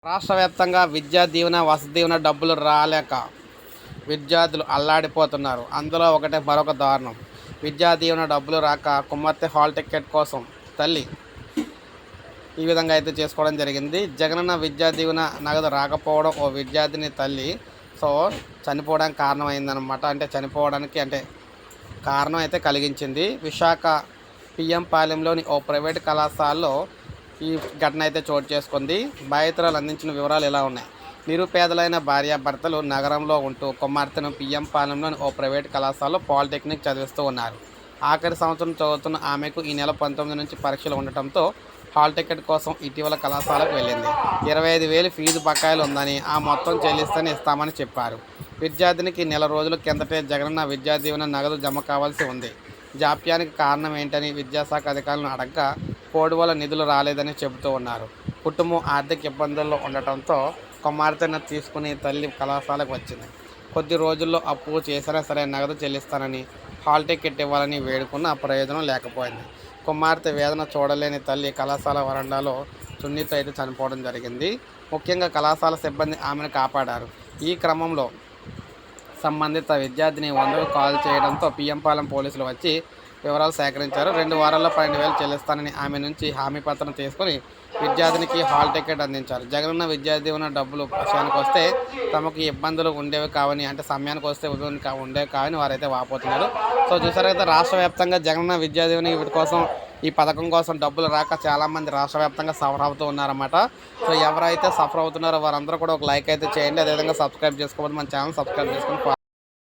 రాష్ట్ర వ్యాప్తంగా విద్యా దీవెన, వసతి దీవెన డబ్బులు రాలేక విద్యార్థులు అల్లాడిపోతున్నారు. అందులో ఒకటే మరొక దారుణం. విద్యా దీవెన డబ్బులు రాక కుమార్తె హాల్ టికెట్ కోసం తల్లి ఈ విధంగా అయితే చేసుకోవడం జరిగింది. జగనన్న విద్యా దీవెన నగదు రాకపోవడం ఓ విద్యార్థిని తల్లి చనిపోవడానికి కారణమైందనమాట. చనిపోవడానికి కారణం అయితే కలిగించింది. విశాఖ పిఎం పాలెంలోని ఓ ప్రైవేటు కళాశాలలో ఈ ఘటన అయితే చోటు చేసుకుంది. బాధితురాలు అందించిన వివరాలు ఇలా ఉన్నాయి. నిరుపేదలైన భార్యాభర్తలు నగరంలో ఉంటూ కుమార్తెను పిఎం పాలెంలోని ఓ ప్రైవేటు కళాశాలలో పాలిటెక్నిక్ చదివిస్తూ ఉన్నారు. ఆఖరి సంవత్సరం చదువుతున్న ఆమెకు ఈ నెల 19 నుంచి పరీక్షలు ఉండటంతో హాల్ టికెట్ కోసం ఇటీవల కళాశాలకు వెళ్ళింది. 25,000 ఫీజు బకాయిలు ఉందని, ఆ మొత్తం చెల్లిస్తేనే ఇస్తామని చెప్పారు. విద్యార్థినికి నెల రోజుల కిందటే జగనన్న విద్యా దీవెన నగదు జమ కావాల్సి ఉంది. జాప్యానికి కారణం ఏంటని విద్యాశాఖ అధికారులను అడగ్గా కోడ్ వల్ల నిధులు రాలేదని చెబుతూ ఉన్నారు. కుటుంబం ఆర్థిక ఇబ్బందుల్లో ఉండటంతో కుమార్తెను తీసుకుని తల్లి కళాశాలకు వచ్చింది. కొద్ది రోజుల్లో అప్పు చేసినా సరే నగదు చెల్లిస్తానని, హాల్ టికెట్ ఇవ్వాలని వేడుకున్న ప్రయోజనం లేకపోయింది. కుమార్తె వేదన చూడలేని తల్లి కళాశాల వరండాలో చున్నీతో అయితే చనిపోవడం జరిగింది. ముఖ్యంగా కళాశాల సిబ్బంది ఆమెను కాపాడారు. ఈ క్రమంలో సంబంధిత విద్యార్థిని 100కు కాల్ చేయడంతో పిఎంపాలెం పోలీసులు వచ్చి వివరాలు సేకరించారు. 2 వారాల్లో 12,000 చెల్లిస్తానని ఆమె నుంచి హామీ పత్రం తీసుకుని విద్యార్థినికి హాల్ టికెట్ అందించారు. జగనన్న విద్యా దీవెన డబ్బులు విషయానికి వస్తే తమకు ఇబ్బందులు ఉండేవి కావని, సమయానికి వస్తే ఉండేవి కావని వారైతే వాపోతున్నారు. చూసారు కదా, రాష్ట్ర వ్యాప్తంగా జగనన్న విద్యా దీవెన వీటి కోసం, ఈ పథకం కోసం డబ్బులు రాక చాలామంది రాష్ట్ర వ్యాప్తంగా సఫర్ అవుతూ ఉన్నారన్నమాట. ఎవరైతే సఫర్ అవుతున్నారో వారందరూ కూడా ఒక లైక్ అయితే చేయండి. అదేవిధంగా సబ్స్క్రైబ్ చేసుకోవాలి, మన ఛానల్ సబ్స్క్రైబ్ చేసుకొని